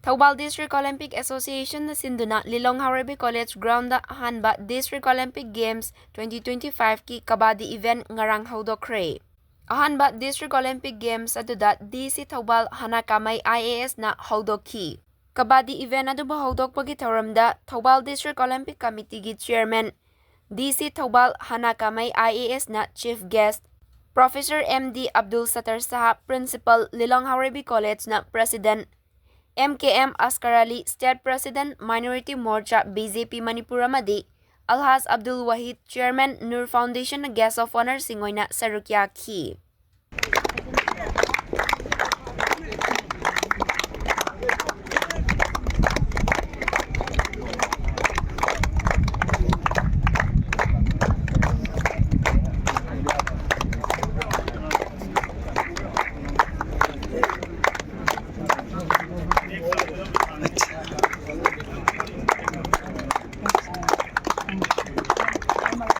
Thoubal District Olympic Association na Sinduna, Lilong Haoreibi College Ground hanba District Olympic Games 2025 ki Kabaddi event ngarang Houdokkhre. Hanba District Olympic Games aduda DC Thoubal hana kamay IAS na Houdokkhre. Kabaddi event aduba Houdokkhre tauramda Thoubal District Olympic Committee gi Chairman DC Thoubal hana kamay IAS na Chief Guest Professor MD Abdul Sattar Saha Principal Lilong Haoreibi College na President MKM Askarali State President Minority Morcha BJP Manipura Madi Alhaz Abdul Wahid Chairman Nur Foundation na Guest of Honor Singoy na Sarukya Ki.